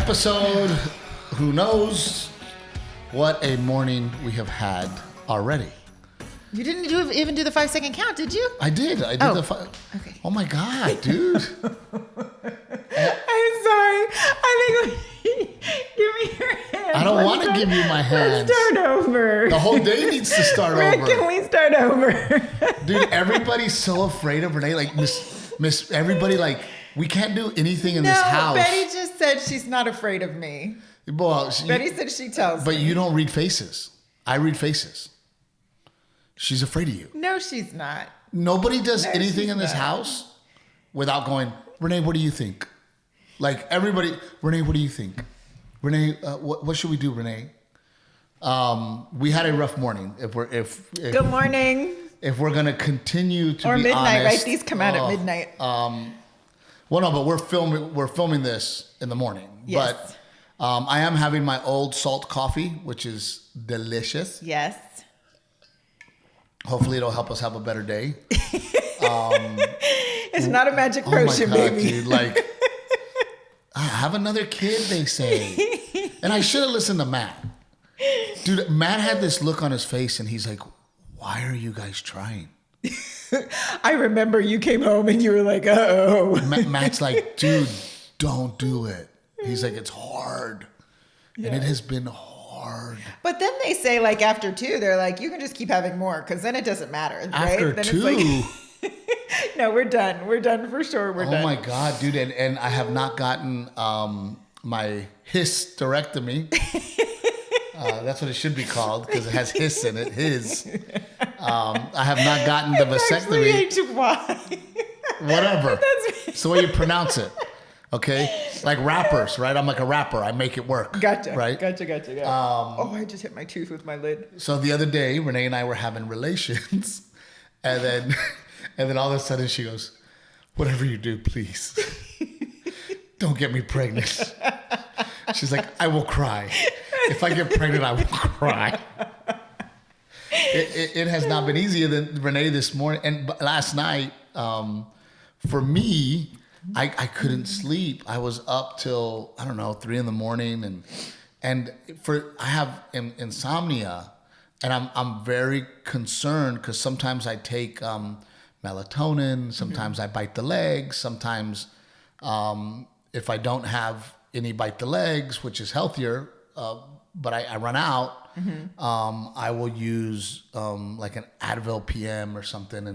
episode. Who knows what a morning we have had already. You didn't even do the 5-second count, did you? I did. I did Okay. Oh my God, dude. I'm sorry. I think give me your hand. I don't want to give you my hand. Let's start over. The whole day needs to start Rick, over. can we start over? Dude, everybody's so afraid of Renae. Like, Miss, everybody, like, we can't do anything in this house. Betty just said she's not afraid of me. Well, Betty said she tells But me. you don't read faces. I read faces. She's afraid of you. No, she's not. Nobody does No, anything she's in this not. house without going, Renae, what do you think? Like, everybody, Renae, what do you think? Renae, what should we do, Renae? We had a rough morning. If Good morning. If we're gonna continue to Or be midnight, honest, right? These come out at midnight. Well, no, but we're filming this in the morning. Yes. But I am having my old salt coffee, which is delicious. Yes. Hopefully, it'll help us have a better day. It's not a magic potion, oh my God, baby. dude! Like, have another kid, they say. And I should have listened to Matt. Dude, Matt had this look on his face, and he's like, "Why are you guys trying?" I remember you came home and you were like, "Uh-oh." Matt's like, "Dude, don't do it." He's like, "It's hard," and it has been hard. But then they say, like, after 2, they're like, you can just keep having more because then it doesn't matter, right? After then 2. It's like, no, we're done. We're done for sure. We're done. Oh my God, dude. And I have not gotten my hysterectomy. That's what it should be called because it has hiss in it. His. I have not gotten the vasectomy. It's actually H-Y. Whatever. It's the way you pronounce it. Okay? Like rappers, right? I'm like a rapper. I make it work. Gotcha. Right? Gotcha. I just hit my tooth with my lid. So the other day, Renae and I were having relations. And then all of a sudden she goes, "Whatever you do, please, don't get me pregnant." She's like, "I will cry. If I get pregnant, I will cry." It has not been easier than Renae this morning. And last night, for me, I couldn't sleep. I was up till, I don't know, 3 a.m. And I have insomnia. And I'm very concerned because sometimes I take melatonin. Sometimes I bite the legs. Sometimes if I don't have any bite the legs, which is healthier, but I run out, I will use like an Advil PM or something.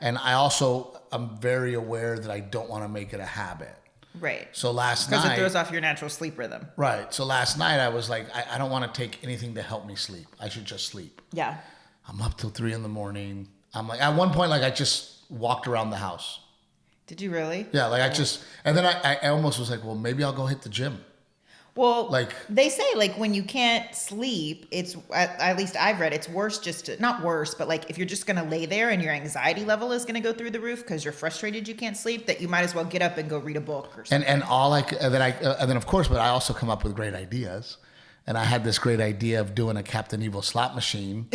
And I also am very aware that I don't want to make it a habit. Right. So last night... Because it throws off your natural sleep rhythm. Right. So last night I was like, I don't want to take anything to help me sleep. I should just sleep. Yeah. I'm up till 3 a.m. I'm like, at one point, like I just walked around the house. Did you really? Yeah. Like and then I almost was like, well, maybe I'll go hit the gym. Well, like they say, like when you can't sleep, it's at least I've read it's worse not worse, but like if you're just going to lay there and your anxiety level is going to go through the roof because you're frustrated you can't sleep, that you might as well get up and go read a book or something. And then of course, but I also come up with great ideas. And I had this great idea of doing a Captain Evil slot machine,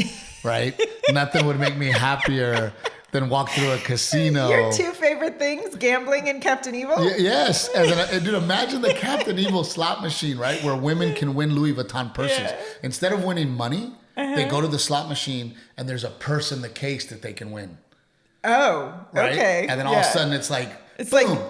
right? Nothing would make me happier than walk through a casino. Your 2 favorite things, gambling and Captain Evil? Yes. And dude, imagine the Captain Evil slot machine, right? Where women can win Louis Vuitton purses. Yeah. Instead of winning money, they go to the slot machine and there's a purse in the case that they can win. Oh, right? Okay. And then all of a sudden it's like,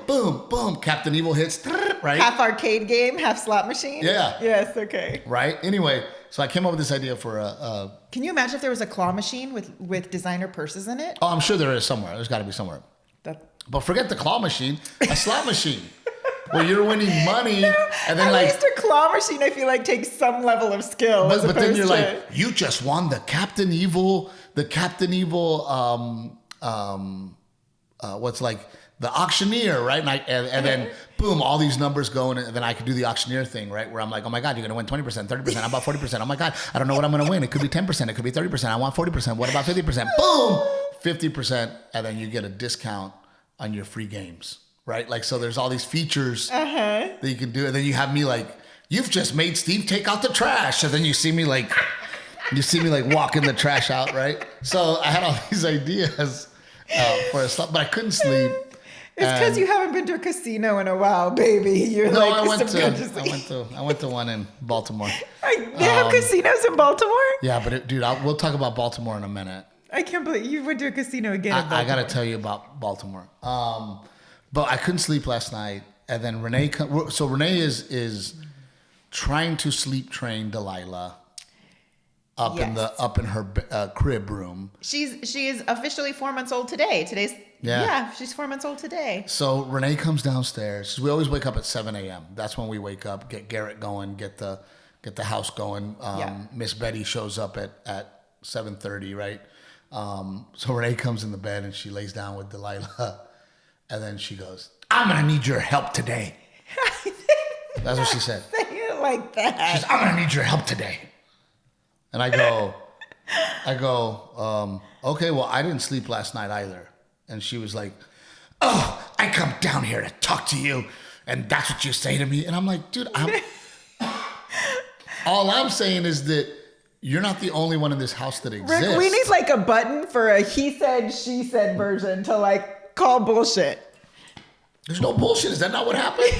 boom, boom. Captain Evil hits, right? Half arcade game, half slot machine? Yeah. Yes, okay. Right? Anyway, so I came up with this idea for a... Can you imagine if there was a claw machine with designer purses in it? Oh, I'm sure there is somewhere. There's got to be somewhere. But forget the claw machine, a slot machine. Where you're winning money, and then at least a claw machine, I feel like takes some level of skill. But then you're like, you just won the Captain Evil, what's like the auctioneer, right? And then boom, all these numbers going, and then I could do the auctioneer thing, right? Where I'm like, oh my God, you're gonna win 20%, 30%, how about 40%? Oh my God, I don't know what I'm gonna win. It could be 10%, it could be 30%. I want 40%. What about 50%? Boom, 50%, and then you get a discount on your free games. Right? Like, so there's all these features that you can do. And then you have me like, you've just made Steve take out the trash. And then you see me like walking the trash out, right? So I had all these ideas for a slot, but I couldn't sleep. It's because you haven't been to a casino in a while, baby. You're No, like I went subconsciously. to one in Baltimore. They have casinos in Baltimore? Yeah, but dude, we'll talk about Baltimore in a minute. I can't believe you went to a casino again in I got to Baltimore. tell you about Baltimore. But I couldn't sleep last night, and then Renae. So Renae is trying to sleep train Delilah up in her crib room. She is officially 4 months old today. She's 4 months old today. So Renae comes downstairs. We always wake up at 7 a.m. That's when we wake up, get Garrett going, get the house going. Miss Betty shows up at 7:30, right? So Renae comes in the bed and she lays down with Delilah, and then she goes, "I'm gonna need your help today." That's what she said. Say it like that. She's, "I'm gonna need your help today." And I go, okay, well, I didn't sleep last night either. And she was like, "Oh, I come down here to talk to you, and that's what you say to me." And I'm like, dude, all I'm saying is that you're not the only one in this house that exists. Rick, we need like a button for a he said, she said version to like call bullshit. There's no bullshit. Is that not what happened?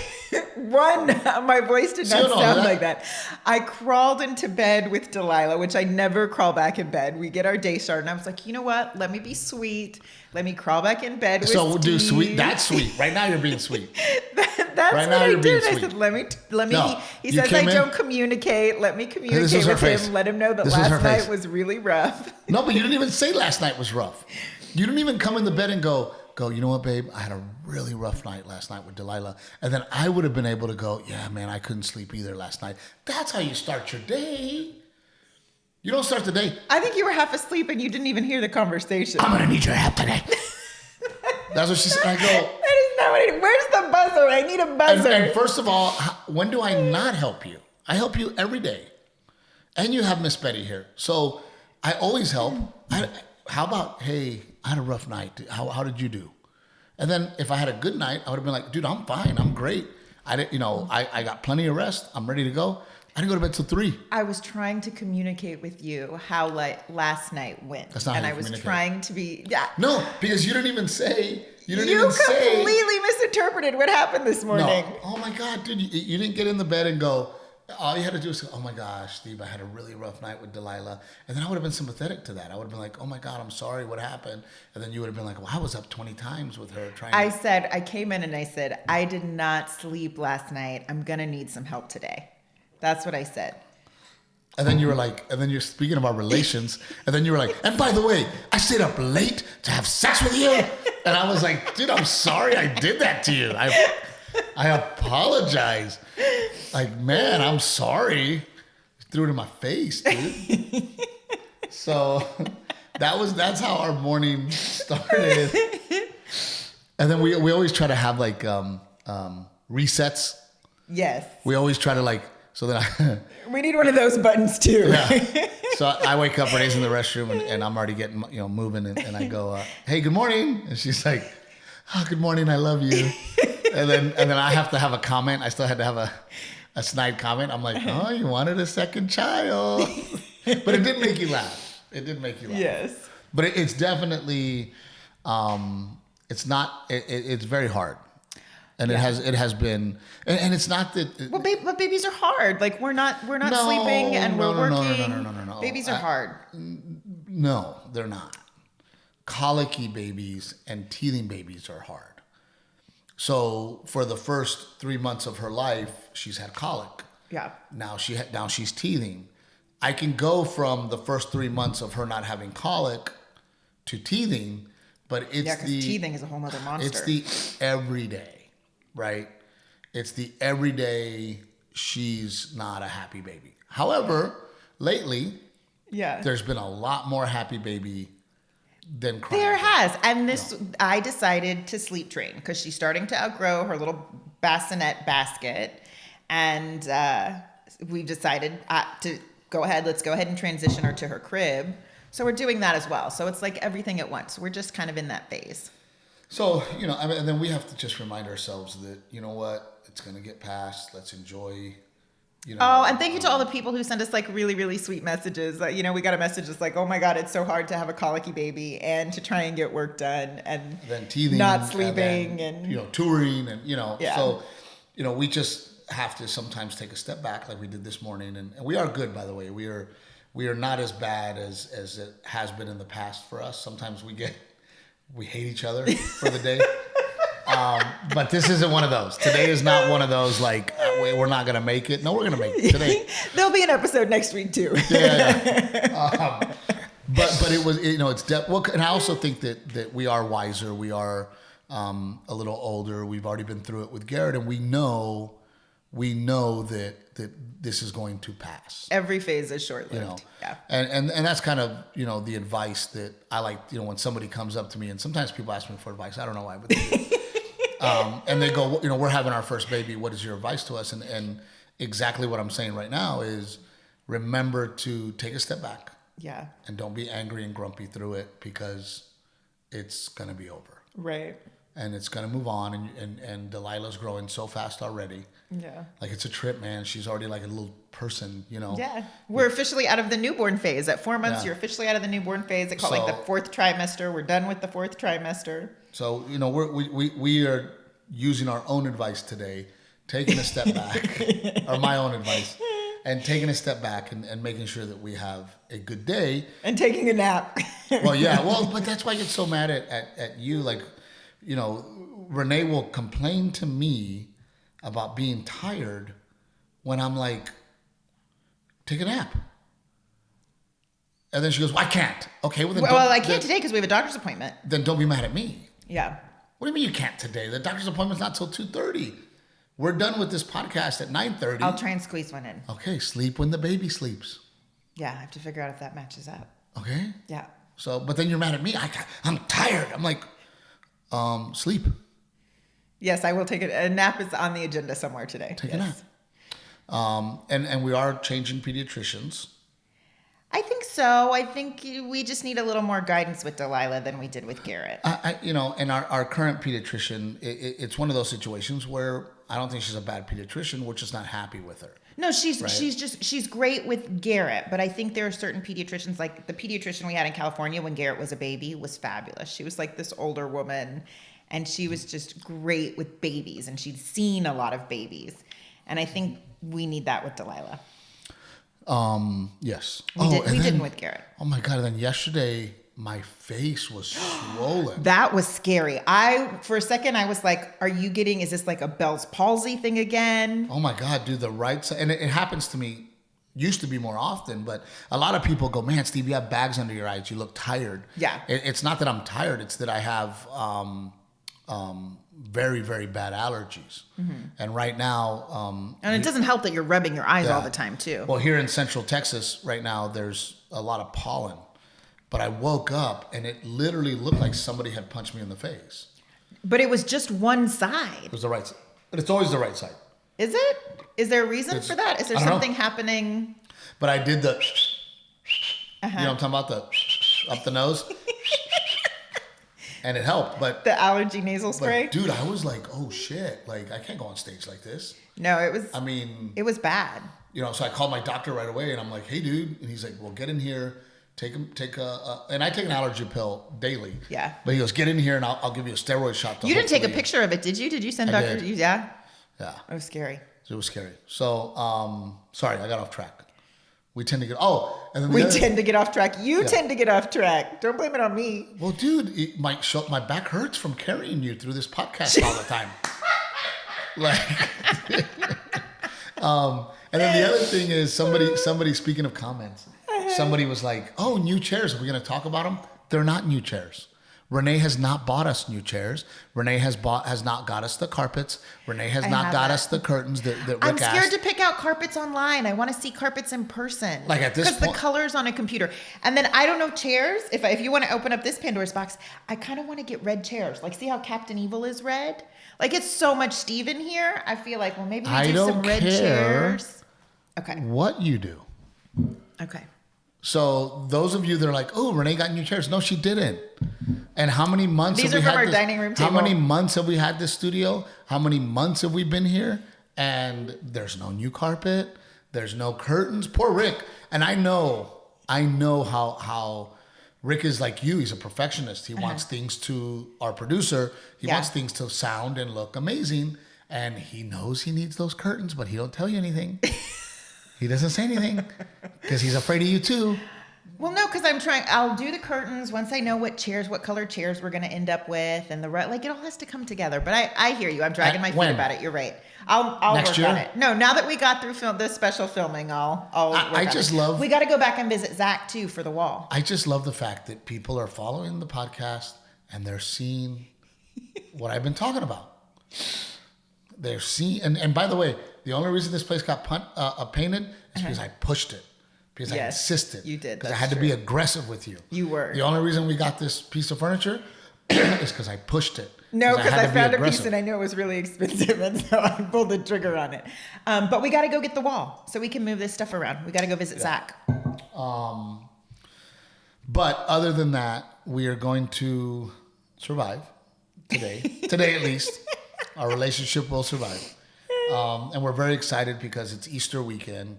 One, my voice did not no, sound like that. I crawled into bed with Delilah, which I never crawl back in bed. We get our day started, and I was like, you know what? Let me be sweet. Let me crawl back in bed with So we'll do Steve. sweet. That's sweet. Right now you're being sweet. That's Right what now I you're being did. I sweet. said, let me. No, He you says came I in- don't communicate. Let me communicate This is her with face. him. Let him know that This is her last night face. was really rough. No, but you didn't even say last night was rough. You didn't even come in the bed and go, you know what, babe? I had a really rough night last night with Delilah. And then I would have been able to go, yeah, man, I couldn't sleep either last night. That's how you start your day. You don't start the day, I think you were half asleep and you didn't even hear the conversation. "I'm going to need your help today." That's what she said. I go, That is not what where's the buzzer? I need a buzzer. and first of all, when do I not help you? I help you every day. And you have Miss Betty here. So I always help. How about, hey, I had a rough night. How did you do? And then if I had a good night, I would have been like, dude, I'm fine. I'm great. I got plenty of rest. I'm ready to go. I didn't go to bed till 3. I was trying to communicate with you how last night went. That's not how and you I was communicate. trying to be No, because you didn't even say. You didn't You even say. completely misinterpreted what happened this morning. No. Oh my God, dude, you didn't get in the bed and go. All you had to do was go, "Oh my gosh, Steve, I had a really rough night with Delilah," and then I would have been sympathetic to that. I would have been like, "Oh my God, I'm sorry, what happened?" And then you would have been like, "Well, I was up 20 times with her trying." I came in and I said, I did not sleep last night. I'm going to need some help today. That's what I said. And then you were like, and then you're speaking about relations, and then you were like, "And by the way, I stayed up late to have sex with you," and I was like, "Dude, I'm sorry I did that to you. I apologize. Like, man, I'm sorry." You threw it in my face, dude. So that's how our morning started. And then we always try to have like resets. Yes. We always try to like, so then We need one of those buttons too. yeah. So I wake up, Renee's in the restroom, and I'm already getting moving, and I go, "Hey, good morning," and she's like, "Oh, good morning, I love you," and then I have to have a comment. I still had to have a snide comment. I'm like, "Oh, you wanted a second child," but it did make you laugh. It did make you laugh. Yes. But it's definitely, it's not. It's very hard. And it has been, and it's not that. Well, but babies are hard. Like we're not sleeping and we're working. No. Babies are hard. No, they're not. Colicky babies and teething babies are hard. So for the first 3 months of her life, she's had colic. Yeah. Now she's teething. I can go from the first 3 months of her not having colic to teething, but it's because teething is a whole other monster. It's the everyday. Right? It's the everyday she's not a happy baby. However, lately, there's been a lot more happy baby than crying. There has. And I decided to sleep train because she's starting to outgrow her little bassinet basket. And we've decided to go ahead. Let's go ahead and transition her to her crib. So we're doing that as well. So it's like everything at once. We're just kind of in that phase. So, and then we have to just remind ourselves that, you know what, it's going to get past. Let's enjoy You know. Oh, and thank you to all the people who send us like really, really sweet messages. You know, we got a message that's like, "Oh my God, it's so hard to have a colicky baby and to try and get work done and then teething, not sleeping, and you know, touring, and you know, yeah. So you know, we just have to sometimes take a step back, like we did this morning, and we are good, by the way. We are not as bad as it has been in the past for us. Sometimes we hate each other for the day. But this isn't one of those. Today is not one of those like we're not gonna make it. No, we're gonna make it today. There'll be an episode next week too. Yeah. But it was, you know, it's well, and I also think that we are wiser. We are a little older. We've already been through it with Garrett, and we know that this is going to pass. Every phase is short-lived. You know? Yeah. And that's kind of, you know, the advice that I like, you know, when somebody comes up to me, and sometimes people ask me for advice. I don't know why, but they do. And they go, you know, we're having our first baby. What is your advice to us? And exactly what I'm saying right now is remember to take a step back. Yeah. And don't be angry and grumpy through it, because it's going to be over. Right. And it's going to move on. And Delilah's growing so fast already. Yeah. Like, it's a trip, man. She's already like a little person, you know. Yeah. We're officially out of the newborn phase. At 4 months, Yeah. You're officially out of the newborn phase. They call it like the fourth trimester. We're done with the fourth trimester. So, you know, we are using our own advice today, taking a step back, or my own advice, and taking a step back and making sure that we have a good day. And taking a nap. Well, yeah. Well, but that's why I get so mad at you. Like, you know, Renae will complain to me about being tired when I'm like, take a nap. And then she goes, well, I can't. Okay, well, then I can't today because we have a doctor's appointment. Then don't be mad at me. Yeah. What do you mean you can't today? The doctor's appointment's not till 2:30. We're done with this podcast at 9:30. I'll try and squeeze one in. Okay, sleep when the baby sleeps. Yeah, I have to figure out if that matches up. Okay? Yeah. So, but then you're mad at me. I'm tired. I'm like, sleep. Yes, I will take it. A nap is on the agenda somewhere today. Take a nap. And we are changing pediatricians. I think so. I think we just need a little more guidance with Delilah than we did with Garrett. You know, and our current pediatrician, it's one of those situations where I don't think she's a bad pediatrician. We're just not happy with her. No, she's great with Garrett, but I think there are certain pediatricians, like the pediatrician we had in California when Garrett was a baby was fabulous. She was like this older woman, and she was just great with babies, and she'd seen a lot of babies. And I think we need that with Delilah. Yes. We didn't with Garrett. Oh my God. And then yesterday, my face was swollen. That was scary. For a second, I was like, is this like a Bell's palsy thing again? Oh my God, dude, the right side. And it happens to me, used to be more often, but a lot of people go, man, Steve, you have bags under your eyes. You look tired. Yeah. It's not that I'm tired. It's that I have, very, very bad allergies. Mm-hmm. And right now... and it doesn't help that you're rubbing your eyes all the time, too. Well, here in Central Texas right now, there's a lot of pollen. But I woke up, and it literally looked like somebody had punched me in the face. But it was just one side. It was the right side. But it's always the right side. Is it? Is there a reason for that? Is there something happening? But I did the... You know what I'm talking about? The up the nose. And it helped, but... The allergy nasal spray? But dude, I was like, oh shit. Like, I can't go on stage like this. No, it was... It was bad. You know, so I called my doctor right away, and I'm like, hey dude. And he's like, well, get in here. And I take an allergy pill daily. Yeah. But he goes, get in here, and I'll give you a steroid shot. You didn't take a picture of it, did you? Did you send Dr. Yeah? Yeah. It was scary. It was scary. So, sorry, I got off track. We tend to get tend to get off track. You tend to get off track. Don't blame it on me. Well, dude, my back hurts from carrying you through this podcast all the time. Like, and then the other thing is somebody speaking of comments, somebody was like, "Oh, new chairs. Are we going to talk about them?" They're not new chairs. Renae has not bought us new chairs. Renae has not got us the carpets. Renae has not got us the curtains that Rick I'm scared asked. to pick out carpets online. I want to see carpets in person. Like at this point. Because the color's on a computer. And then I don't know, chairs. If you want to open up this Pandora's box, I kind of want to get red chairs. Like, see how Captain Evil is red? Like, it's so much Steve in here. I feel like, well, maybe we do some red chairs. Okay. What you do. Okay. So those of you that are like, oh, Renae got new chairs. No, she didn't. And how many months These have are we from had our this, dining room table. How many months have we had this studio? How many months have we been here? And there's no new carpet. There's no curtains. Poor Rick. And I know how Rick is like you. He's a perfectionist. He wants things to, our producer, he wants things to sound and look amazing. And he knows he needs those curtains, but he don't tell you anything. He doesn't say anything because he's afraid of you too. Well, no, because I'll do the curtains once I know what color chairs we're going to end up with, and it all has to come together. But I hear you. I'm dragging my feet about it. You're right. I'll Next work on year? it. No, now that we got through this special filming, I'll work I on just it. love. We got to go back and visit Zach too for the wall. I just love the fact that people are following the podcast and they're seeing what I've been talking about. They're seeing, and by the way, the only reason this place got painted is because I pushed it. Because I insisted. You did. Because I had to be aggressive with you. You were. The only reason we got this piece of furniture is because I pushed it. No, because I found a piece and I knew it was really expensive, and so I pulled the trigger on it. But we got to go get the wall so we can move this stuff around. We got to go visit Zach. But other than that, we are going to survive today. Today, at least. Our relationship will survive. And we're very excited because it's Easter weekend.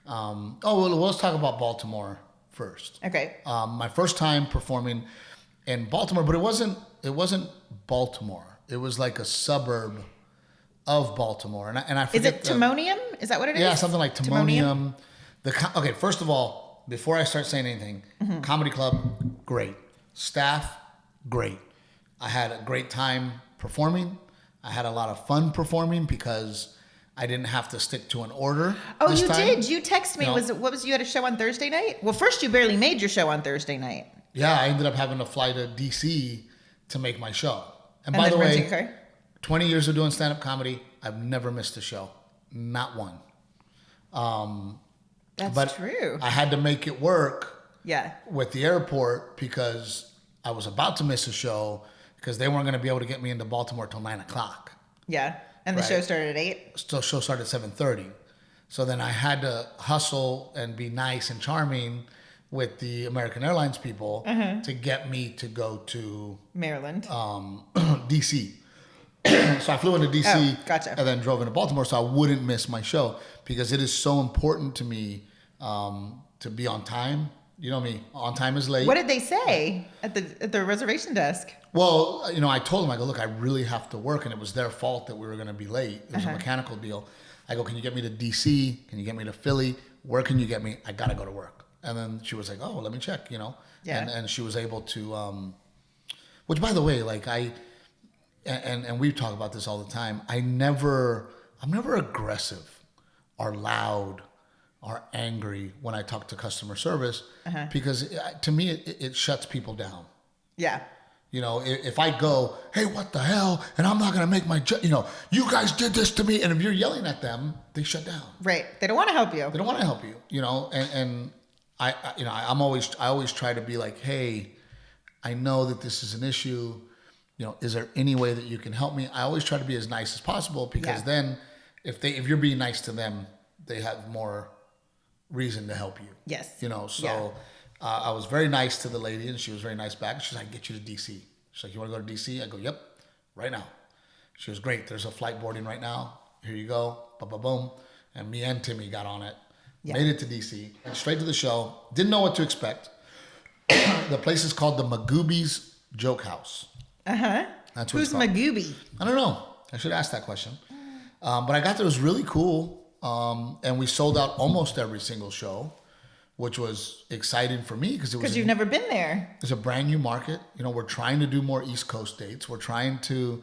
Let's talk about Baltimore first. Okay. My first time performing in Baltimore, but it wasn't Baltimore. It was like a suburb of Baltimore, and I forget. Is it Timonium? Is that what it is? Yeah, something like Timonium. Okay, first of all, before I start saying anything, comedy club, great. Staff, great. I had a great time performing. I had a lot of fun performing because I didn't have to stick to an order. Oh, you did. You texted me. You had a show on Thursday night? Well, first you barely made your show on Thursday night. Yeah, I ended up having to fly to DC to make my show. And by the way, 20 years of doing stand-up comedy, I've never missed a show. Not one. That's true. I had to make it work Yeah. with the airport because I was about to miss a show because they weren't going to be able to get me into Baltimore till 9 o'clock. Yeah. And the show started at 8? The show started at 7:30. So then I had to hustle and be nice and charming with the American Airlines people to get me to go to Maryland. DC. So I flew into DC gotcha. and then drove into Baltimore so I wouldn't miss my show because it is so important to me to be on time. You know me, on time is late. What did they say at the reservation desk? Well, I told them, I go, look, I really have to work, and it was their fault that we were going to be late. It was a mechanical deal. I go, can you get me to DC? Can you get me to Philly? Where can you get me? I got to go to work. And then she was like, oh, let me check, Yeah. And she was able to, which by the way, like and we talk about this all the time. I'm never aggressive or loud or angry when I talk to customer service because to me, it shuts people down. Yeah. If I go, hey, what the hell? And I'm not going to make my, you guys did this to me. And if you're yelling at them, they shut down. Right. They don't want to help you. They don't want to help you, and I always try to be like, hey, I know that this is an issue. Is there any way that you can help me? I always try to be as nice as possible because then if you're being nice to them, they have more reason to help you. Yes. I was very nice to the lady, and she was very nice back. She's like, I can get you to DC. She's like, you want to go to DC? I go, yep, right now. She was great. There's a flight boarding right now. Here you go. Boom, boom, boom. And me and Timmy got on it. Yeah. Made it to DC. Went straight to the show. Didn't know what to expect. The place is called the Magooby's Joke House. Uh-huh. That's what Who's Magooby? I don't know. I should ask that question. But I got there. It was really cool. And we sold out almost every single show, which was exciting for me because you've never been there. It's a brand new market. We're trying to do more East Coast dates. We're trying to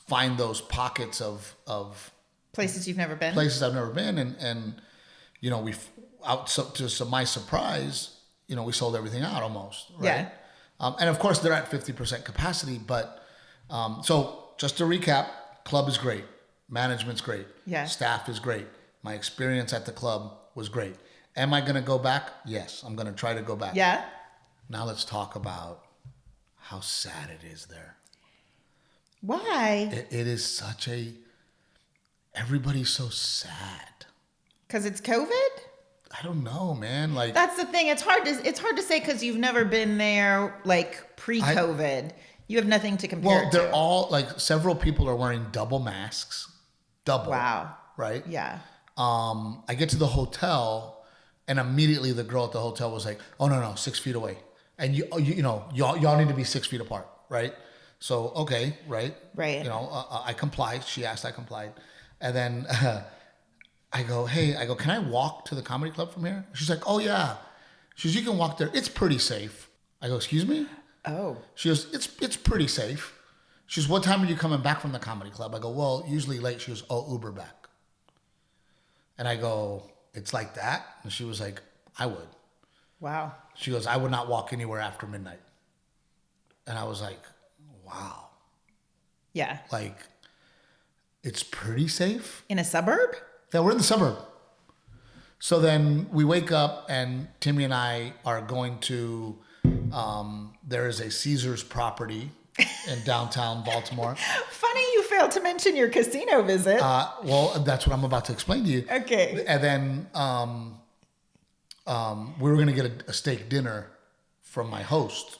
find those pockets of places you've never been. Places I've never been, and to my surprise, we sold everything out almost. Right? Yeah. And of course they're at 50% capacity, but so just to recap, club is great, management's great, staff is great. My experience at the club was great. Am I going to go back? Yes, I'm going to try to go back. Yeah. Now let's talk about how sad it is there. Why? It is everybody's so sad. Because it's COVID? I don't know, man. Like that's the thing. It's hard to say because you've never been there like pre-COVID. You have nothing to compare it to. They're all like several people are wearing double masks. Double. Wow. Right? Yeah. I get to the hotel, and immediately the girl at the hotel was like, "Oh no, 6 feet away, and y'all need to be 6 feet apart, right?" So okay, right. I complied. She asked, I complied, and then I go, can I walk to the comedy club from here? She's like, "Oh yeah." She goes, "You can walk there. It's pretty safe." I go, "Excuse me?" Oh. She goes, "It's pretty safe." She goes, "What time are you coming back from the comedy club?" I go, "Well, usually late." She goes, "Oh, Uber back." And I go, "It's like that?" And she was like, "I would." Wow. She goes, "I would not walk anywhere after midnight." And I was like, wow. Yeah. Like, it's pretty safe. In a suburb? Yeah, we're in the suburb. So then we wake up and Timmy and I are going to, there is a Caesar's property in downtown Baltimore. Funny you failed to mention your casino visit. Well, that's what I'm about to explain to you. Okay. And then we were going to get a steak dinner from my host.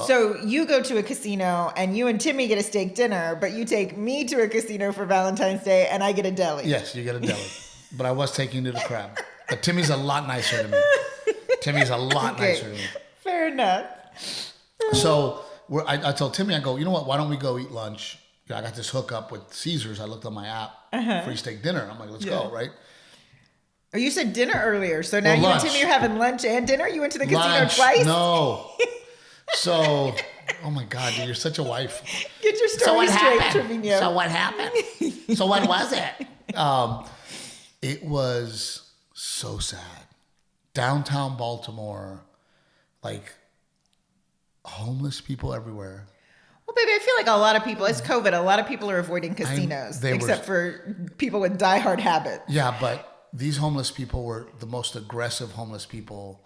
So you go to a casino and you and Timmy get a steak dinner, but you take me to a casino for Valentine's Day and I get a deli. Yes, you get a deli. But I was taking you to the crab. But Timmy's a lot nicer than me. Timmy's a lot nicer than me. Fair enough. So I told Timmy, I go, "You know what? Why don't we go eat lunch? I got this hookup with Caesars. I looked on my app, free steak dinner. I'm like, let's go, right?" Oh, you said dinner earlier. So now you lunch. and Timmy are having lunch and dinner? You went to the casino Lunch, twice? No. So, oh my God, dude, you're such a wife. Get your story straight, Trevino. So what happened? So what was it? It was so sad. Downtown Baltimore, like homeless people everywhere. Well, baby, I feel like a lot of people, it's COVID, a lot of people are avoiding casinos, except for people with diehard habits. Yeah, but these homeless people were the most aggressive homeless people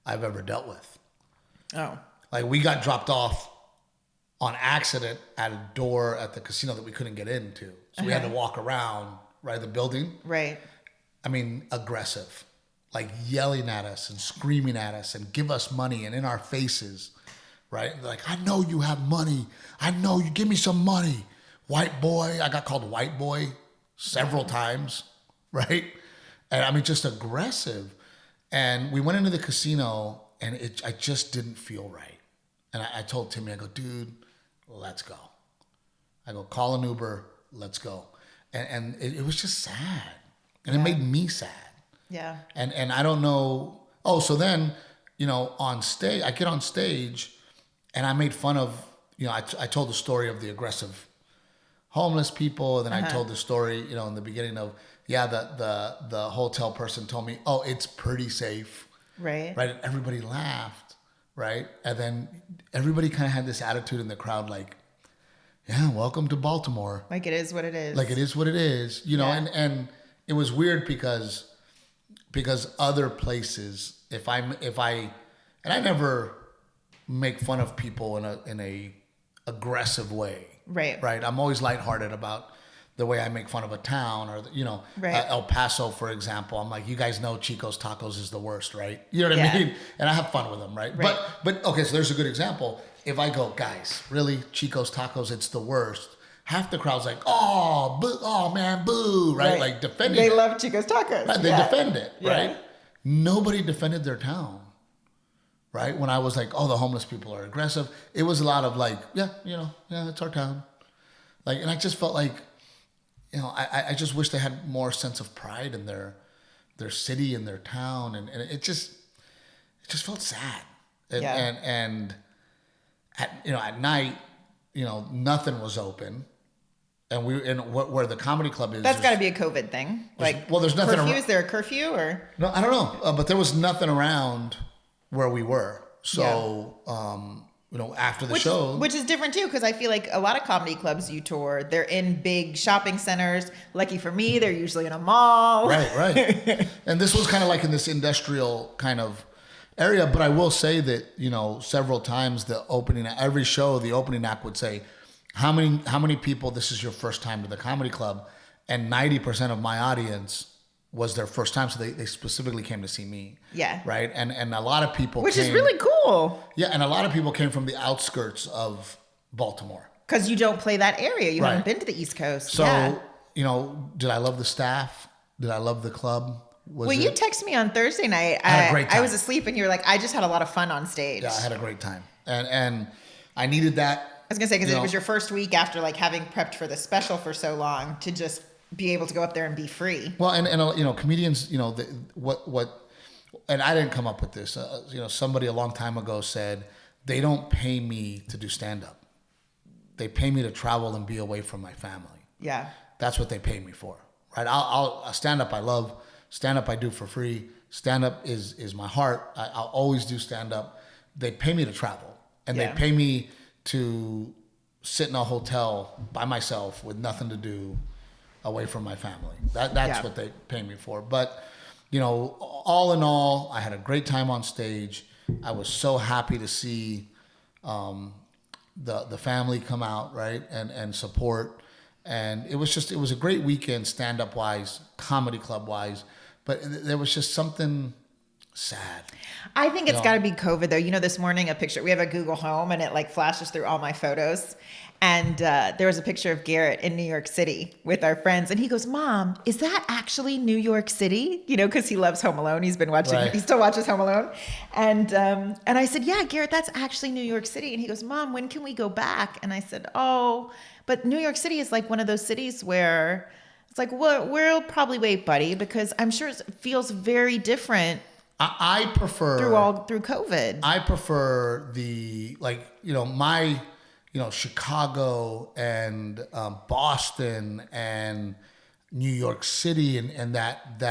I've ever dealt with. Oh. Like, we got dropped off on accident at a door at the casino that we couldn't get into. So we had to walk around, right, the building. Right. I mean, aggressive. Like, yelling at us and screaming at us and give us money and in our faces, right? Like, "I know you have money. I know you. Give me some money. White boy." I got called white boy several times, right? And I mean, just aggressive. And we went into the casino and I just didn't feel right. And I told Timmy, I go, "Dude, let's go." I go, "Call an Uber, let's go." And it was just sad. And it made me sad. Yeah. And I don't know. Oh, so then, on stage, I get on stage and I made fun of, I told the story of the aggressive homeless people. And then I told the story, in the beginning of, the hotel person told me, "Oh, it's pretty safe." Right. Right. And everybody laughed. Right. And then everybody kind of had this attitude in the crowd, like, "Yeah, welcome to Baltimore." Like it is what it is. Like it is what it is, and it was weird because other places, if I and I never make fun of people in a aggressive way. Right. Right. I'm always lighthearted about the way I make fun of a town or, Right. El Paso, for example. I'm like, "You guys know Chico's Tacos is the worst, right?" You know what I mean? And I have fun with them, right? Right. But okay, so there's a good example. If I go, "Guys, really, Chico's Tacos, it's the worst." Half the crowd's like, "Oh, boo, oh man, boo," right? Like defending They it. love Chico's Tacos. Right? They defend it, right? Yeah. Nobody defended their town, right? When I was like, "Oh, the homeless people are aggressive," it was a lot of like, "Yeah, it's our town." Like, and I just felt like, I just wish they had more sense of pride in their city and their town, and it just felt sad. And at night, nothing was open, and where the comedy club is. That's got to be a COVID thing. Like, there's nothing. Curfew? Is there a curfew or? No, I don't know, but there was nothing around where we were. So, after the show, which is different too, because I feel like a lot of comedy clubs you tour, they're in big shopping centers. Lucky for me, they're usually in a mall. Right. And this was kind of like in this industrial kind of area. But I will say that several times every show, the opening act would say, how many people, this is your first time to the comedy club, and 90% of my audience was their first time, so they specifically came to see me. Yeah. Right? And a lot of people Which is really cool. Yeah, and a lot of people came from the outskirts of Baltimore. Because you don't play that area. You haven't been to the East Coast. So, did I love the staff? Did I love the club? You texted me on Thursday night. I had a great time. I was asleep and you were like, I just had a lot of fun on stage. Yeah, I had a great time. And I needed that. I was going to say, because it was your first week after like having prepped for the special for so long to just be able to go up there and be free. Well, and you know, comedians, you know, and I didn't come up with this. You know, somebody a long time ago said, they don't pay me to do stand-up. They pay me to travel and be away from my family. Yeah. That's what they pay me for, right? I'll stand-up I love. Stand-up I do for free. Stand-up is my heart. I'll always do stand-up. They pay me to travel. And they pay me to sit in a hotel by myself with nothing to do away from my family. That's what they pay me for. But, you know, all in all, I had a great time on stage. I was so happy to see the family come out, right, and support. And it was a great weekend, stand-up wise, comedy club wise. But there was just something sad. I think it's got to be COVID though. You know, this morning we have a Google Home and it like flashes through all my photos. And there was a picture of Garrett in New York City with our friends. And he goes, Mom, is that actually New York City? You know, because he loves Home Alone. He's been watching, he still watches Home Alone. And I said, yeah, Garrett, that's actually New York City. And he goes, Mom, when can we go back? And I said, oh, but New York City is like one of those cities where it's like, well, we'll probably wait, buddy, because I'm sure it feels very different. I prefer through COVID. I prefer Chicago and Boston and New York City and that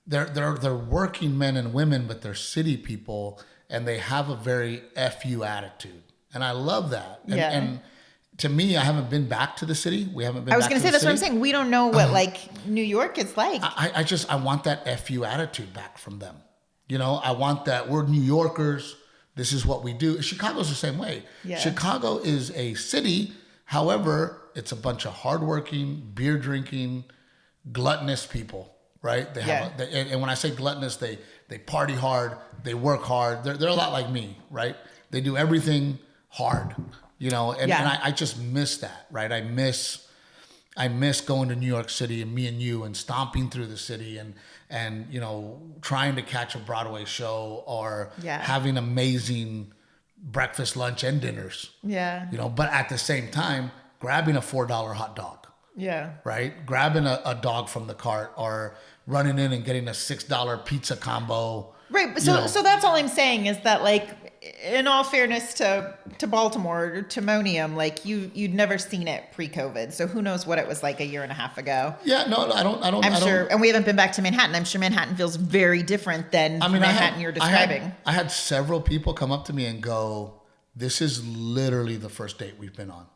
they're working men and women, but they're city people and they have a very FU attitude, and I love that. And to me, I haven't been back to the city. We haven't been. I was going to say that's what I'm saying. We don't know what like New York is like. I want that FU attitude back from them. You know, I want that. We're New Yorkers. This is what we do. Chicago's the same way. Yeah. Chicago is a city. However, it's a bunch of hardworking, beer drinking, gluttonous people, right? They have, and when I say gluttonous, they party hard, they work hard. They're a lot like me, right? They do everything hard. You know, and I just miss that, right? I miss going to New York City and me and you and stomping through the city and you know, trying to catch a Broadway show or having amazing breakfast, lunch, and dinners. Yeah. You know, but at the same time, grabbing a $4 hot dog. Yeah. Right? Grabbing a dog from the cart or running in and getting a $6 pizza combo. Right. So that's all I'm saying is that, like, in all fairness to Baltimore or to Monium, like you'd never seen it pre-COVID. So who knows what it was like a year and a half ago. Yeah, no, I don't. I'm sure, and we haven't been back to Manhattan. I'm sure Manhattan feels very different than Manhattan you're describing. I had several people come up to me and go, "This is literally the first date we've been on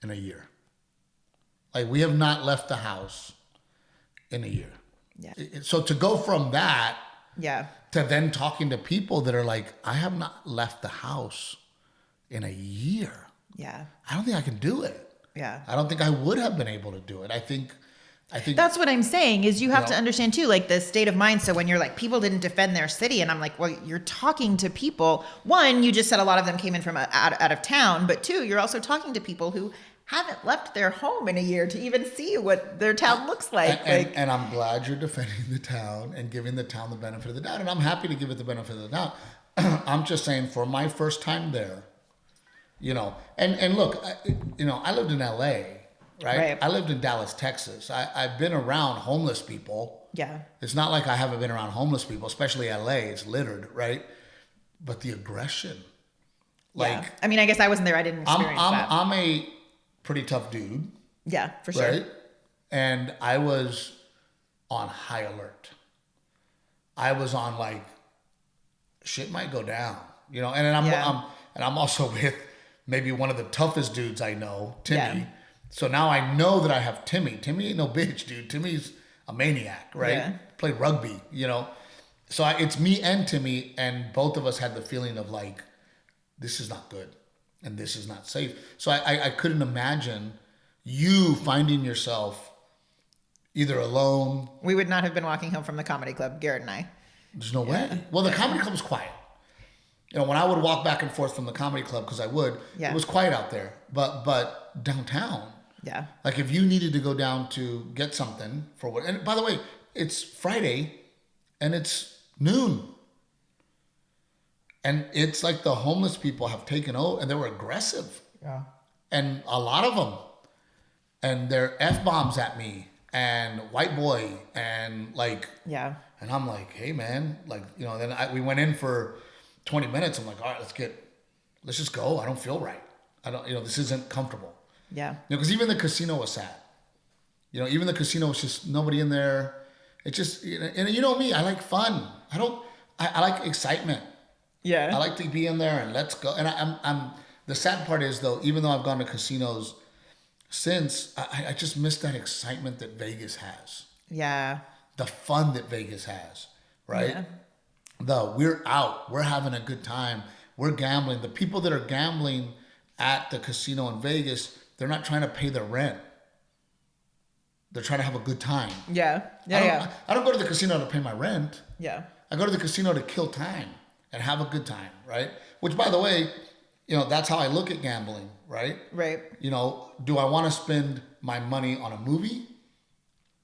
in a year. Like, we have not left the house in a year." Yeah. So to go from that, to then talking to people that are like, I have not left the house in a year. Yeah. I don't think I can do it. Yeah. I don't think I would have been able to do it. I think that's what I'm saying is you have to understand too, like the state of mind. So when you're like, people didn't defend their city, and I'm like, well, you're talking to people. One, you just said a lot of them came in from out of town, but two, you're also talking to people who haven't left their home in a year to even see what their town looks like. And I'm glad you're defending the town and giving the town the benefit of the doubt. And I'm happy to give it the benefit of the doubt. I'm just saying, for my first time there, you know, and look, I lived in LA, right? I lived in Dallas, Texas. I've been around homeless people. Yeah. It's not like I haven't been around homeless people, especially LA. It's littered, right? But the aggression, like, I mean, I guess I wasn't there. I didn't experience that. I'm a pretty tough dude. Yeah, for sure. Right? And I was on high alert. I was on like, shit might go down, you know. And I'm also with maybe one of the toughest dudes I know, Timmy. Yeah. So now I know that I have Timmy. Timmy ain't no bitch, dude. Timmy's a maniac, right? Yeah. Played rugby, you know. So it's me and Timmy, and both of us had the feeling of like, this is not good. And this is not safe. So I couldn't imagine you finding yourself either alone. We would not have been walking home from the comedy club, Garrett and I. There's no way. Well, the comedy club was quiet. You know, when I would walk back and forth from the comedy club, because I would, it was quiet out there. But downtown, Yeah. Like if you needed to go down to get something for what, and by the way, it's Friday and it's noon. And it's like the homeless people have taken over and they were aggressive. Yeah. And a lot of them. And they're F-bombs at me and white boy and like, Yeah. and I'm like, hey man, like, then we went in for 20 minutes. I'm like, all right, let's just go. I don't feel right. I don't, this isn't comfortable. Yeah. Because even the casino was sad. Even the casino was just nobody in there. It just, and you know me, I like fun. I like excitement. Yeah. I like to be in there and let's go. And I'm the sad part is though, even though I've gone to casinos since, I just miss that excitement that Vegas has. Yeah. The fun that Vegas has, right? Yeah. We're out, we're having a good time, we're gambling. The people that are gambling at the casino in Vegas, they're not trying to pay their rent. They're trying to have a good time. Yeah. Yeah. I don't go to the casino to pay my rent. Yeah. I go to the casino to kill time and have a good time, right? Which, by the way, that's how I look at gambling, right? Right. Do I want to spend my money on a movie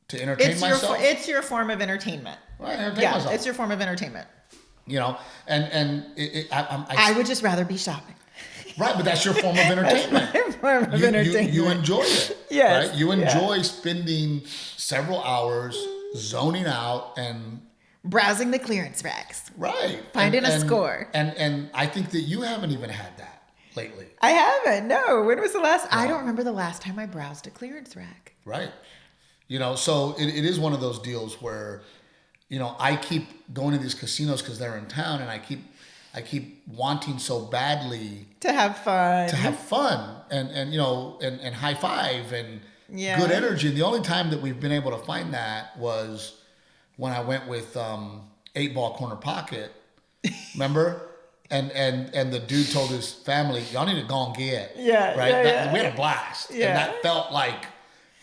to entertain myself? It's your form of entertainment. Right, entertain myself. It's your form of entertainment. I would just rather be shopping. Right, but that's your form of entertainment. That's my form of entertainment. You enjoy it. Yes. Right? You enjoy spending several hours zoning out and browsing the clearance racks. Right. Finding a score. And I think that you haven't even had that lately. I haven't. No. When was the last? No. I don't remember the last time I browsed a clearance rack. Right. So it is one of those deals where, I keep going to these casinos because they're in town, and I keep wanting so badly to have fun. And high five and good energy. And the only time that we've been able to find that was when I went with 8 Ball Corner Pocket. Remember? And the dude told his family, y'all need to go and get. Yeah. Right? Yeah. We had a blast. Yeah. And that felt like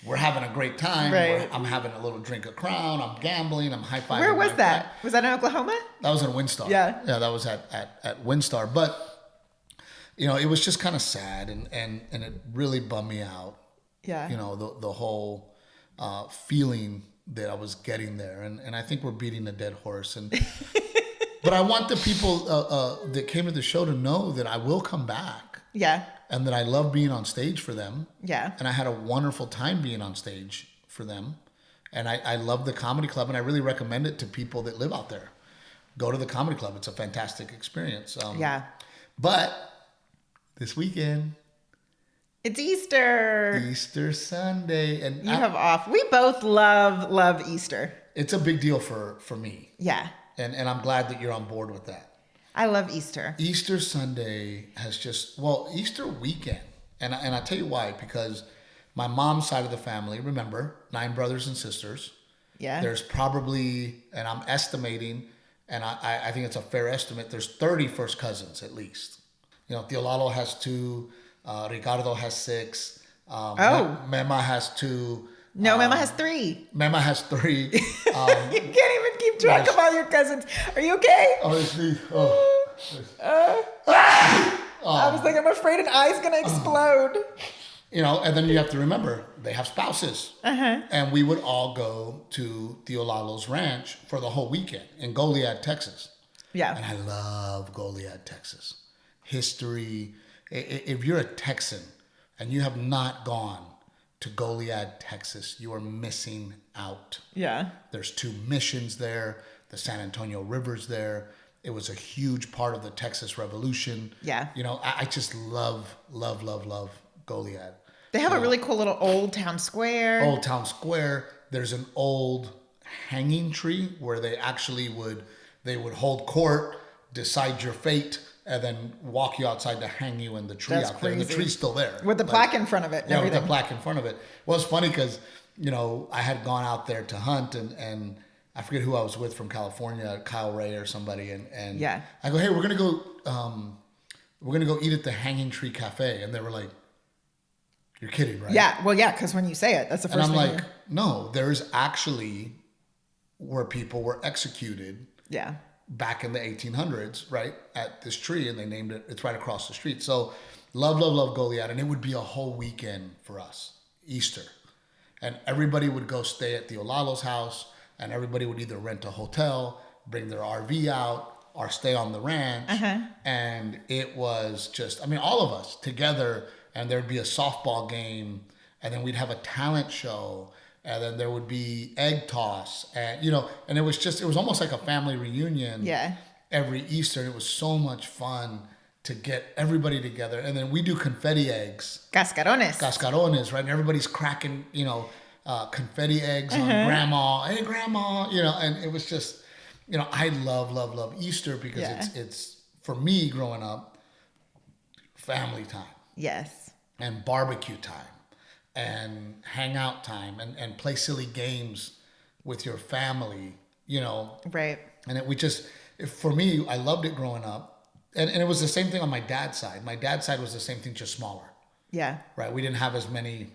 we're having a great time. Right. I'm having a little drink of Crown. I'm gambling. I'm high-fiving. Where was that? Was that in Oklahoma? That was in Windstar. Yeah. Yeah, that was at Windstar. But, it was just kind of sad and it really bummed me out. Yeah. The whole feeling that I was getting there. And I think we're beating a dead horse. But I want the people that came to the show to know that I will come back. Yeah. And that I love being on stage for them. Yeah. And I had a wonderful time being on stage for them. And I love the comedy club, and I really recommend it to people that live out there. Go to the comedy club. It's a fantastic experience. Yeah. But this weekend, it's Easter. Easter Sunday. And you have off. We both love Easter. It's a big deal for me. Yeah. And I'm glad that you're on board with that. I love Easter. Easter Sunday has Easter weekend. And I tell you why, because my mom's side of the family, remember, 9 brothers and sisters. Yeah. There's probably, and I'm estimating, and I think it's a fair estimate, there's 30 first cousins at least. Tio Lalo has 2, Ricardo has 6, Mema has 2. No, Mema has 3. Mema has 3. You can't even keep track of all your cousins. Are you okay? I was like, I'm afraid an eye's going to explode. And then you have to remember, they have spouses. Uh-huh. And we would all go to Tio Lalo's ranch for the whole weekend in Goliad, Texas. Yeah. And I love Goliad, Texas. History. If you're a Texan and you have not gone to Goliad, Texas, you are missing out. Yeah. There's 2 missions there. The San Antonio River's there. It was a huge part of the Texas Revolution. Yeah. I just love Goliad. They have a really cool little old town square. Old town square. There's an old hanging tree where they actually would hold court, decide your fate, and then walk you outside to hang you in the tree. That's out there. And the tree's still there. With the plaque in front of it. Yeah, with the plaque in front of it. Well, it's funny because, I had gone out there to hunt and I forget who I was with from California, Kyle Ray or somebody. And yeah. I go, hey, we're going to go eat at the Hanging Tree Cafe. And they were like, you're kidding, right? Yeah. Well, yeah. Because when you say it, that's the first thing. And I'm like, no, there's actually where people were executed. Yeah. Back in the 1800s, right, at this tree, and they named it. It's right across the street. So, love Goliad, and it would be a whole weekend for us. Easter. And everybody would go stay at the Olalo's house, and everybody would either rent a hotel, bring their RV out, or stay on the ranch. And it was just, I mean, all of us together, and there'd be a softball game, and then we'd have a talent show, and then there would be egg toss, and, you know, and it was almost like a family reunion every Easter. And it was so much fun to get everybody together. And then we do confetti eggs. Cascarones, right? And everybody's cracking, you know, confetti eggs on grandma. Hey, grandma, you know, and it was just, you know, I love Easter because it's, for me growing up, family time. Yes. And barbecue time and hangout time and play silly games with your family, you know. Right. And for me, I loved it growing up. And it was the same thing on my dad's side. My dad's side was the same thing, just smaller. Yeah. Right. We didn't have as many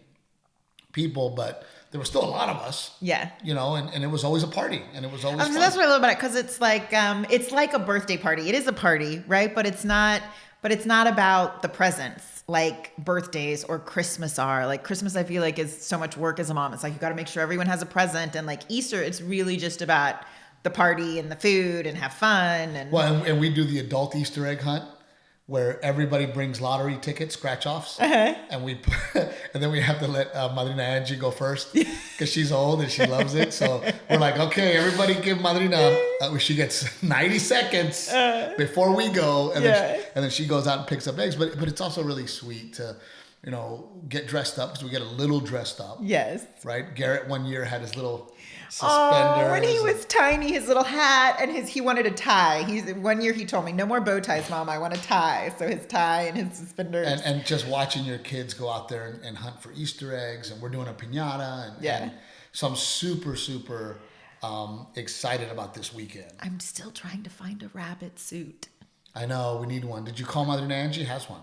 people, but there were still a lot of us. Yeah. You know, and it was always a party, and it was always fun. That's what I love about it, because it's like a birthday party. It is a party, right? But it's not about the presents like birthdays or Christmas are. Like Christmas, I feel like, is so much work as a mom. It's like you got to make sure everyone has a present, and like Easter, it's really just about the party and the food and have fun. And we do the adult Easter egg hunt where everybody brings lottery tickets, scratch-offs, and then we have to let Madrina Angie go first because she's old and she loves it. So we're like, okay, everybody give Madrina, she gets 90 seconds before we go, and then she goes out and picks up eggs. But it's also really sweet to, you know, get dressed up, because we get a little dressed up. Yes. Right? Garrett one year had his little suspenders. Oh, when he was tiny, his little hat and he wanted a tie. One year he told me, no more bow ties, Mom, I want a tie. So his tie and his suspenders. And just watching your kids go out there and hunt for Easter eggs, and we're doing a piñata. And so I'm super, super excited about this weekend. I'm still trying to find a rabbit suit. I know, we need one. Did you call Madrina Angie? Has one.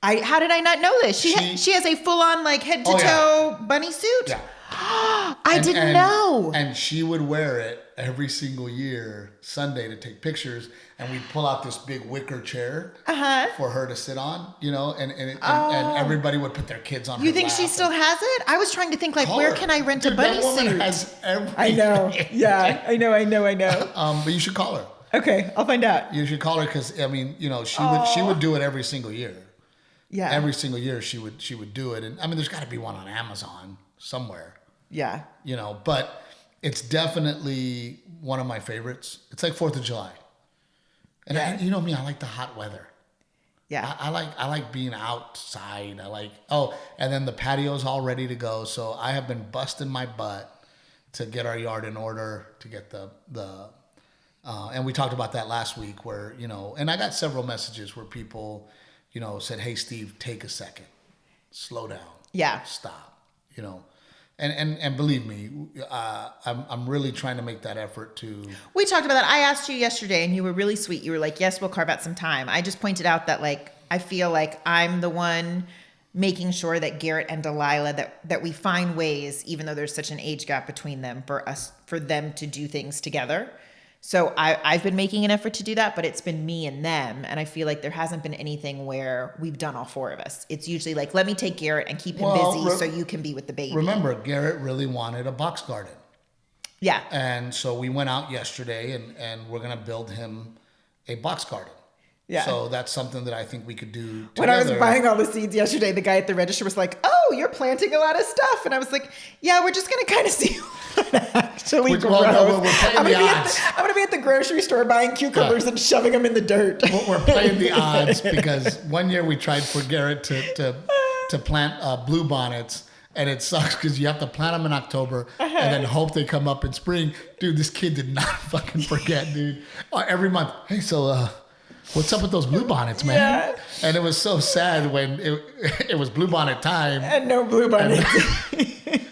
How did I not know this? She has a full-on like head to toe bunny suit? Yeah. I didn't know. And she would wear it every single year, Sunday, to take pictures. And we'd pull out this big wicker chair for her to sit on, you know, and everybody would put their kids on her You think she still has it? I was trying to think, like, where can I rent a bunny that woman suit? Has everything. I know. Yeah, I know. But you should call her. Okay, I'll find out. You should call her because, I mean, you know, she would do it every single year. Yeah. Every single year she would do it. And I mean, there's got to be one on Amazon somewhere. Yeah. You know, but it's definitely one of my favorites. It's like 4th of July. And you know me, I like the hot weather. Yeah. I like being outside. And then the patio's all ready to go. So I have been busting my butt to get our yard in order, to get and we talked about that last week where, you know, and I got several messages where people, you know, said, hey, Steve, take a second, slow down. Yeah. Stop, you know. And believe me, I'm really trying to make that effort to. We talked about that. I asked you yesterday, and you were really sweet. You were like, yes, we'll carve out some time. I just pointed out that, like, I feel like I'm the one making sure that Garrett and Delilah, that we find ways, even though there's such an age gap between them, for them to do things together. So I've been making an effort to do that, but it's been me and them. And I feel like there hasn't been anything where we've done all four of us. It's usually like, let me take Garrett and keep him busy so you can be with the baby. Remember, Garrett really wanted a box garden. Yeah. And so we went out yesterday and we're going to build him a box garden. Yeah. So that's something that I think we could do together. When I was buying all the seeds yesterday, the guy at the register was like, oh, you're planting a lot of stuff. And I was like, yeah, we're just going to kind of see what actually grows. I'm going to be at the grocery store buying cucumbers and shoving them in the dirt. We're playing the odds because one year we tried for Garrett to plant blue bonnets. And it sucks because you have to plant them in October and then hope they come up in spring. Dude, this kid did not fucking forget, dude. Every month, hey, so what's up with those blue bonnets, man? Yeah. And it was so sad when it was blue bonnet time. And no blue bonnets.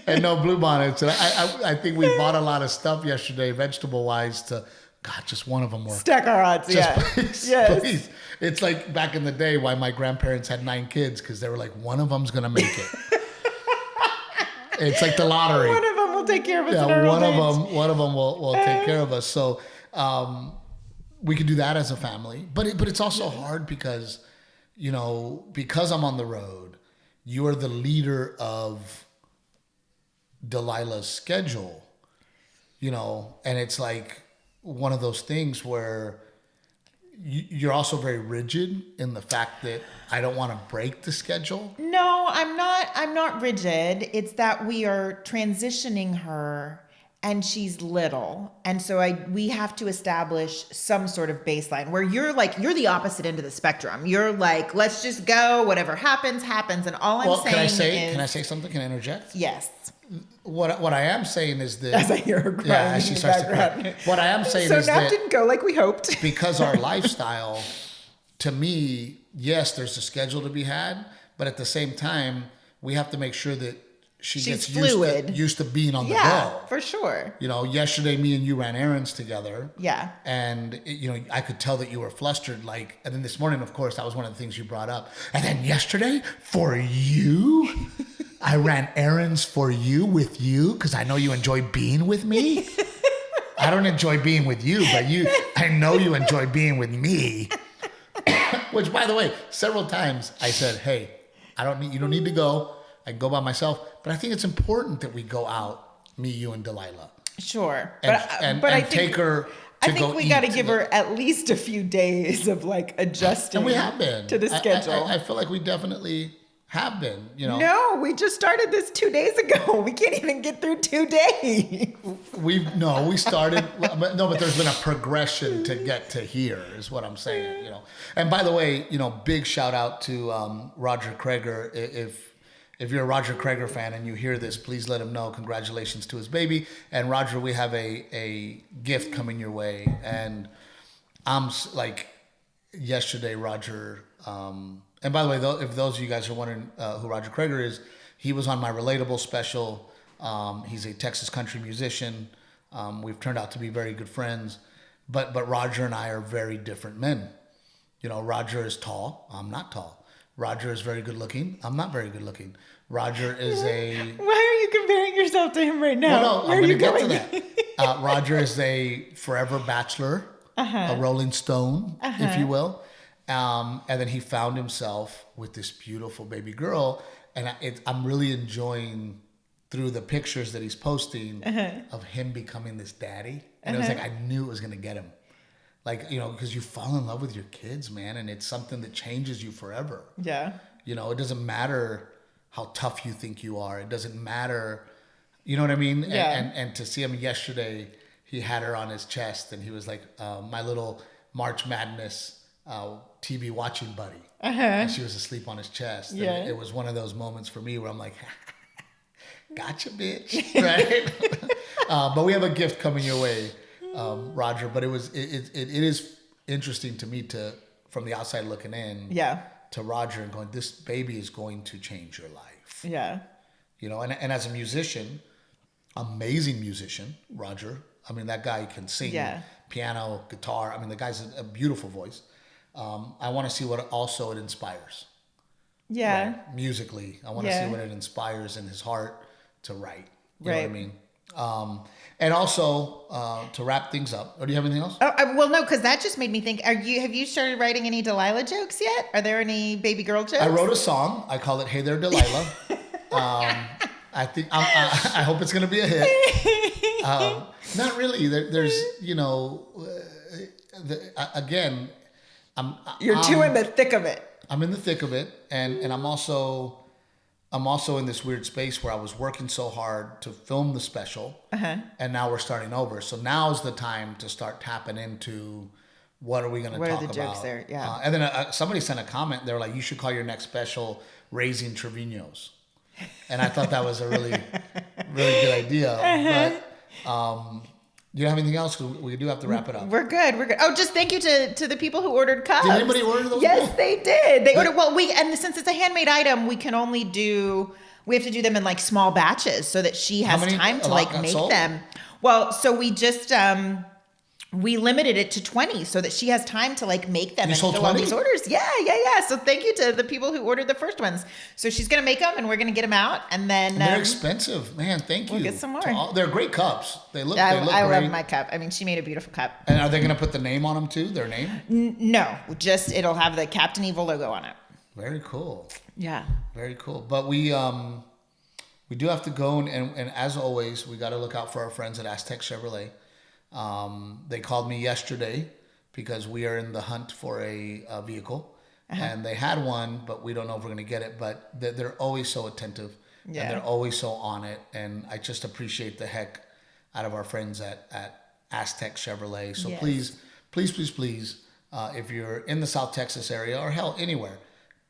And no blue bonnets. And I think we bought a lot of stuff yesterday, vegetable-wise, to, God, just one of them worked. Stack our odds, Please. It's like back in the day why my grandparents had 9 kids, because they were like, one of them's going to make it. It's like the lottery. One of them will take care of us. Yeah, one of them will take care of us. So we could do that as a family, but it's also hard because, you know, because I'm on the road, you are the leader of Delilah's schedule, you know, and it's like one of those things where you're also very rigid in the fact that I don't want to break the schedule. No, I'm not rigid. It's that we are transitioning her and she's little. And so we have to establish some sort of baseline where you're the opposite end of the spectrum. You're like, let's just go, whatever happens, happens. And all I'm saying can I say something? Can I interject? Yes. What I am saying is that as I hear her crying as she in the starts background. to cry. What I am saying so is that that didn't go like we hoped. because our lifestyle, to me, yes, there's a schedule to be had, but at the same time, we have to make sure that she She's gets fluid. used to being on the Yeah, go. for sure. You know, yesterday me and you ran errands together. Yeah. And you know, I could tell that you were flustered. Like, and then this morning, of course, that was one of the things you brought up. And then yesterday, for you, I ran errands for you with you because I know you enjoy being with me. I don't enjoy being with you, but I know you enjoy being with me. Which, by the way, several times I said, "Hey, you don't need to go. I can go by myself." But I think it's important that we go out, me, you, and Delilah. Sure, And but I think, take her. I think we got to give her at least a few days of like adjusting. And we have been to the schedule. I feel like we definitely have been. You know, no, we just started this 2 days ago. We can't even get through 2 days. We started. But there's been a progression to get to here, is what I'm saying. You know, and by the way, you know, big shout out to Roger Kreger. If you're a Roger Kreger fan and you hear this, please let him know. Congratulations to his baby. And Roger, we have a gift coming your way. And I'm like, yesterday, Roger. And by the way, if those of you guys are wondering who Roger Kreger is, he was on my Relatable special. He's a Texas country musician. We've turned out to be very good friends. But Roger and I are very different men. You know, Roger is tall. I'm not tall. Roger is very good looking. I'm not very good looking. Roger is a... Why are you comparing yourself to him right now? No, I'm going to get to that. Roger is a forever bachelor, a Rolling Stone, if you will. And then he found himself with this beautiful baby girl. And I'm really enjoying through the pictures that he's posting of him becoming this daddy. And it was like, I knew it was going to get him. Like, you know, because you fall in love with your kids, man, and it's something that changes you forever. Yeah. You know, it doesn't matter how tough you think you are. It doesn't matter, you know what I mean? Yeah. And to see him yesterday, he had her on his chest, and he was like, my little March Madness TV watching buddy. And she was asleep on his chest. Yeah. And it was one of those moments for me where I'm like, gotcha, bitch, right? But we have a gift coming your way. Roger, but it is interesting to me from the outside looking in to Roger and going, this baby is going to change your life. Yeah. You know, and as a musician, amazing musician, Roger. I mean, that guy can sing piano, guitar. I mean, the guy's a beautiful voice. I want to see what also it inspires. Yeah. Right? Musically, I want to see what it inspires in his heart to write. You know what I mean? And also, to wrap things up, or do you have anything else? Oh, well, no, because that just made me think. Have you started writing any Delilah jokes yet? Are there any baby girl jokes? I wrote a song. I call it "Hey There, Delilah." I think I hope it's going to be a hit. Not really. There's, you know, again, You're too in the thick of it. I'm in the thick of it, and I'm also in this weird space where I was working so hard to film the special, and now we're starting over. So now's the time to start tapping into what are we going to talk about. What are the jokes there? Yeah. And then somebody sent a comment. They were like, "You should call your next special Raising Treviños," and I thought that was a really, really good idea. But do you have anything else? 'Cause we do have to wrap it up. We're good. Oh, just thank you to the people who ordered cups. Did anybody order those? Yes, they did. They ordered. Well, and since it's a handmade item, we have to do them in like small batches so that she has time to like make them. Well, so we just we limited it to 20 so that she has time to like make them and fill all these orders. Yeah. So thank you to the people who ordered the first ones. So she's going to make them and we're going to get them out. And then they're expensive, man. Thank you. We'll get some more. They're great cups. They look I great. love my cup. I mean, she made a beautiful cup. And are they going to put the name on them too? Their name? No, just it'll have the Captain Evil logo on it. Very cool. Yeah. Very cool. But we do have to go, and as always, we got to look out for our friends at Aztec Chevrolet. They called me yesterday because we are in the hunt for a vehicle, and they had one, but we don't know if we're going to get it. But they're always so attentive, and they're always so on it, and I just appreciate the heck out of our friends at Aztec Chevrolet. So please, if you're in the South Texas area or hell anywhere,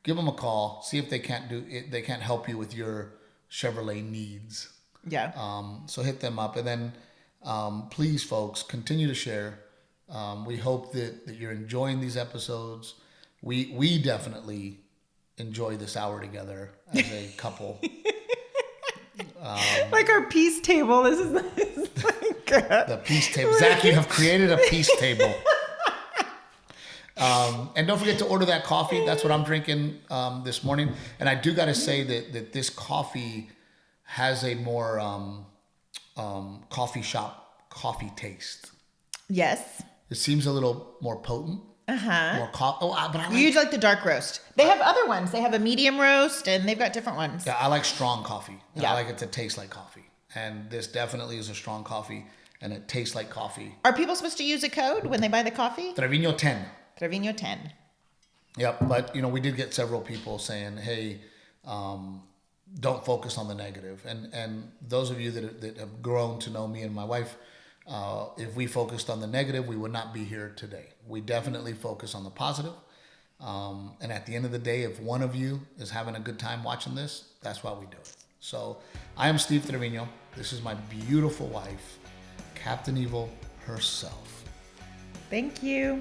give them a call. See if they can't help you with your Chevrolet needs. Yeah. So hit them up, and then please, folks, continue to share. We hope that you're enjoying these episodes. We definitely enjoy this hour together as a couple. Like our peace table. This is like The peace table. Zach, you have created a peace table. And don't forget to order that coffee. That's what I'm drinking this morning. And I do got to say that this coffee has a more coffee shop coffee taste. Yes. It seems a little more potent. More coffee. But I like. You like the dark roast. They have other ones. They have a medium roast, and they've got different ones. Yeah, I like strong coffee. Yeah. I like it to taste like coffee. And this definitely is a strong coffee, and it tastes like coffee. Are people supposed to use a code when they buy the coffee? Trevino 10. Trevino 10. Yep, but we did get several people saying, "Hey, don't focus on the negative." And those of you that have grown to know me and my wife, if we focused on the negative, we would not be here today. We definitely focus on the positive. And at the end of the day, if one of you is having a good time watching this, that's why we do it. So I am Steve Trevino. This is my beautiful wife, Captain Evil herself. Thank you.